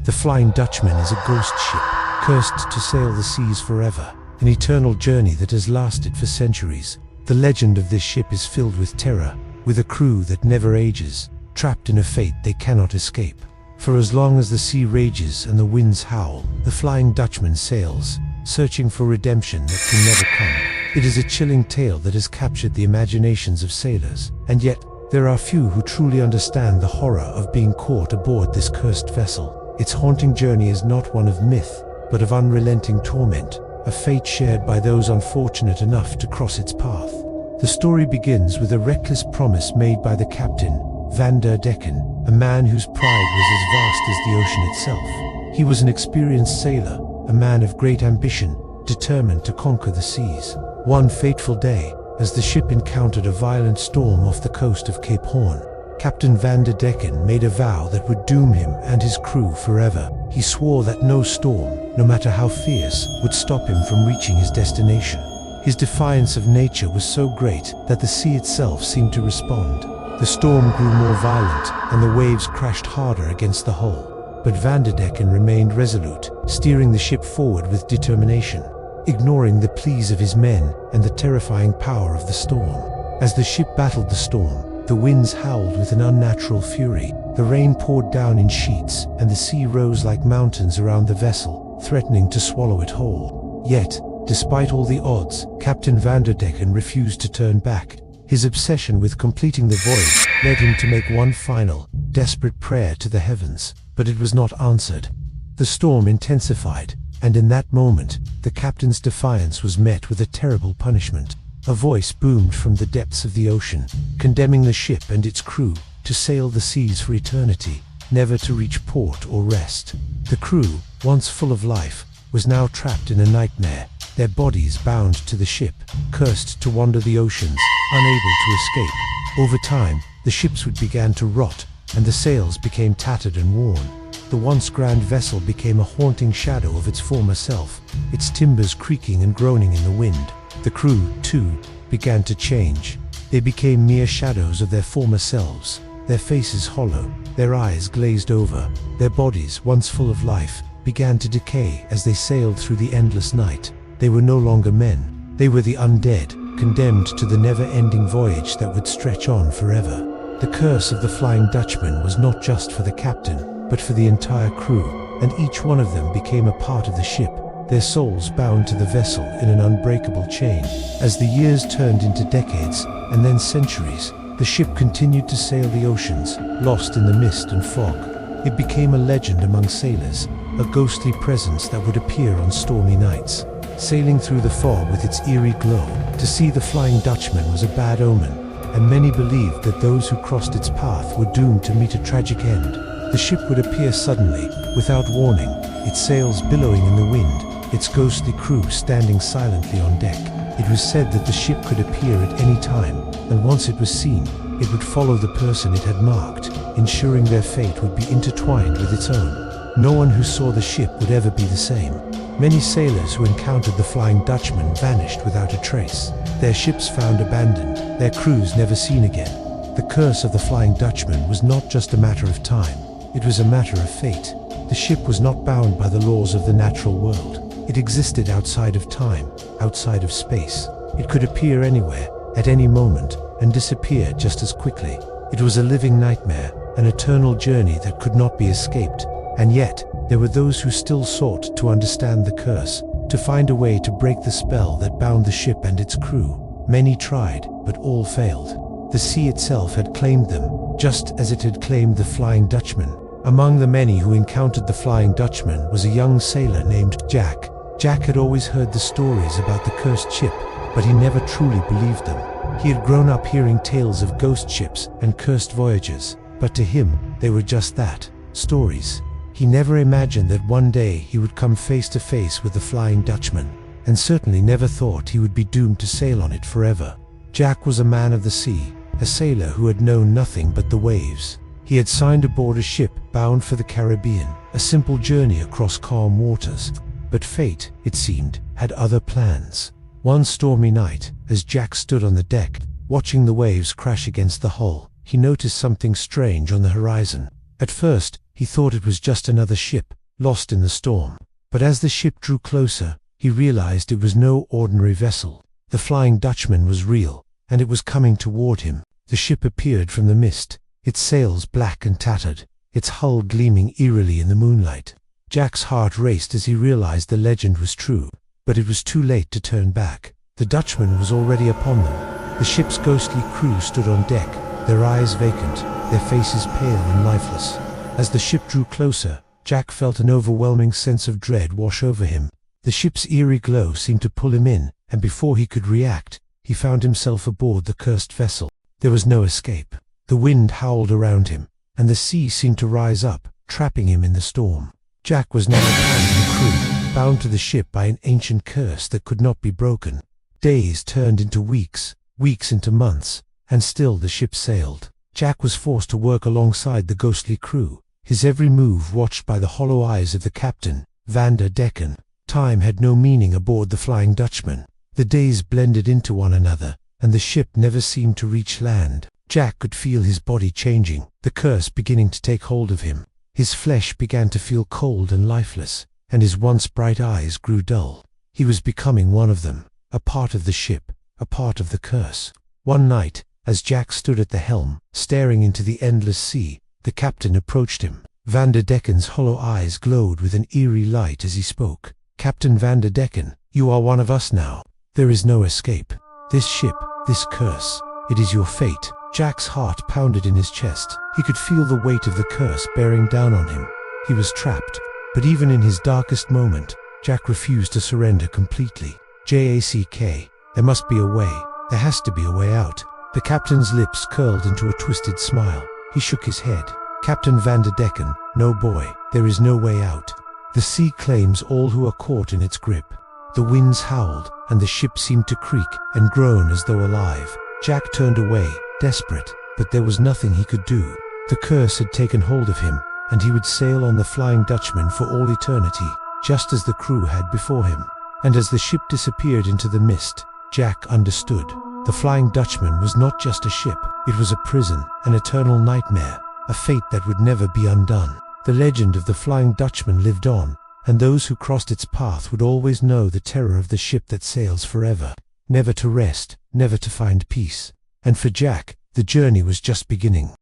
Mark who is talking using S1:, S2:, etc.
S1: The Flying Dutchman is a ghost ship, cursed to sail the seas forever, an eternal journey that has lasted for centuries. The legend of this ship is filled with terror, with a crew that never ages, trapped in a fate they cannot escape. For as long as the sea rages and the winds howl, the Flying Dutchman sails, searching for redemption that can never come. It is a chilling tale that has captured the imaginations of sailors, and yet there are few who truly understand the horror of being caught aboard this cursed vessel. Its haunting journey is not one of myth, but of unrelenting torment, a fate shared by those unfortunate enough to cross its path. The story begins with a reckless promise made by the captain, Van der Decken, a man whose pride was as vast as the ocean itself. He was an experienced sailor, a man of great ambition, determined to conquer the seas. One fateful day, as the ship encountered a violent storm off the coast of Cape Horn, Captain Van der Decken made a vow that would doom him and his crew forever. He swore that no storm, no matter how fierce, would stop him from reaching his destination. His defiance of nature was so great that the sea itself seemed to respond. The storm grew more violent, and the waves crashed harder against the hull. But Van der Decken remained resolute, steering the ship forward with determination, ignoring the pleas of his men and the terrifying power of the storm. As the ship battled the storm, the winds howled with an unnatural fury, the rain poured down in sheets, and the sea rose like mountains around the vessel, threatening to swallow it whole. Yet, despite all the odds, Captain Van der Decken refused to turn back. His obsession with completing the voyage led him to make one final, desperate prayer to the heavens, but it was not answered. The storm intensified, and in that moment, the captain's defiance was met with a terrible punishment. A voice boomed from the depths of the ocean, condemning the ship and its crew to sail the seas for eternity, never to reach port or rest. The crew, once full of life, was now trapped in a nightmare, their bodies bound to the ship, cursed to wander the oceans, unable to escape. Over time, the ships began to rot, and the sails became tattered and worn. The once grand vessel became a haunting shadow of its former self, its timbers creaking and groaning in the wind. The crew, too, began to change. They became mere shadows of their former selves, their faces hollow, their eyes glazed over, their bodies, once full of life, began to decay as they sailed through the endless night. They were no longer men. They were the undead, condemned to the never-ending voyage that would stretch on forever. The curse of the Flying Dutchman was not just for the captain, but for the entire crew, and each one of them became a part of the ship, their souls bound to the vessel in an unbreakable chain. As the years turned into decades, and then centuries, the ship continued to sail the oceans, lost in the mist and fog. It became a legend among sailors, a ghostly presence that would appear on stormy nights. Sailing through the fog with its eerie glow, to see the Flying Dutchman was a bad omen, and many believed that those who crossed its path were doomed to meet a tragic end. The ship would appear suddenly, without warning, its sails billowing in the wind, its ghostly crew standing silently on deck. It was said that the ship could appear at any time, and once it was seen, it would follow the person it had marked, ensuring their fate would be intertwined with its own. No one who saw the ship would ever be the same. Many sailors who encountered the Flying Dutchman vanished without a trace, their ships found abandoned, their crews never seen again. The curse of the Flying Dutchman was not just a matter of time, it was a matter of fate. The ship was not bound by the laws of the natural world. It existed outside of time, outside of space. It could appear anywhere, at any moment, and disappear just as quickly. It was a living nightmare, an eternal journey that could not be escaped. And yet, there were those who still sought to understand the curse, to find a way to break the spell that bound the ship and its crew. Many tried, but all failed. The sea itself had claimed them, just as it had claimed the Flying Dutchman. Among the many who encountered the Flying Dutchman was a young sailor named Jack. Jack had always heard the stories about the cursed ship, but he never truly believed them. He had grown up hearing tales of ghost ships and cursed voyages, but to him, they were just that, stories. He never imagined that one day he would come face to face with the Flying Dutchman, and certainly never thought he would be doomed to sail on it forever. Jack was a man of the sea, a sailor who had known nothing but the waves. He had signed aboard a ship bound for the Caribbean, a simple journey across calm waters. But fate, it seemed, had other plans. One stormy night, as Jack stood on the deck, watching the waves crash against the hull, he noticed something strange on the horizon. At first, he thought it was just another ship, lost in the storm. But as the ship drew closer, he realized it was no ordinary vessel. The Flying Dutchman was real, and it was coming toward him. The ship appeared from the mist, its sails black and tattered, its hull gleaming eerily in the moonlight. Jack's heart raced as he realized the legend was true, but it was too late to turn back. The Dutchman was already upon them. The ship's ghostly crew stood on deck, their eyes vacant, their faces pale and lifeless. As the ship drew closer, Jack felt an overwhelming sense of dread wash over him. The ship's eerie glow seemed to pull him in, and before he could react, he found himself aboard the cursed vessel. There was no escape. The wind howled around him, and the sea seemed to rise up, trapping him in the storm. Jack was now a part of the crew, bound to the ship by an ancient curse that could not be broken. Days turned into weeks, weeks into months, and still the ship sailed. Jack was forced to work alongside the ghostly crew, his every move watched by the hollow eyes of the captain, Van der Decken. Time had no meaning aboard the Flying Dutchman. The days blended into one another, and the ship never seemed to reach land. Jack could feel his body changing, the curse beginning to take hold of him. His flesh began to feel cold and lifeless, and his once bright eyes grew dull. He was becoming one of them, a part of the ship, a part of the curse. One night, as Jack stood at the helm, staring into the endless sea, the captain approached him. Van der Decken's hollow eyes glowed with an eerie light as he spoke. "Captain Van der Decken, you are one of us now. There is no escape. This ship, this curse, it is your fate." Jack's heart pounded in his chest. He could feel the weight of the curse bearing down on him. He was trapped, but even in his darkest moment, Jack refused to surrender completely. "Jack, there must be a way. There has to be a way out." The captain's lips curled into a twisted smile. He shook his head. "Captain Van der Decken, no boy, there is no way out. The sea claims all who are caught in its grip." The winds howled, and the ship seemed to creak and groan as though alive. Jack turned away, desperate, but there was nothing he could do. The curse had taken hold of him, and he would sail on the Flying Dutchman for all eternity, just as the crew had before him. And as the ship disappeared into the mist, Jack understood. The Flying Dutchman was not just a ship, it was a prison, an eternal nightmare, a fate that would never be undone. The legend of the Flying Dutchman lived on, and those who crossed its path would always know the terror of the ship that sails forever, never to rest, never to find peace. And for Jack, the journey was just beginning.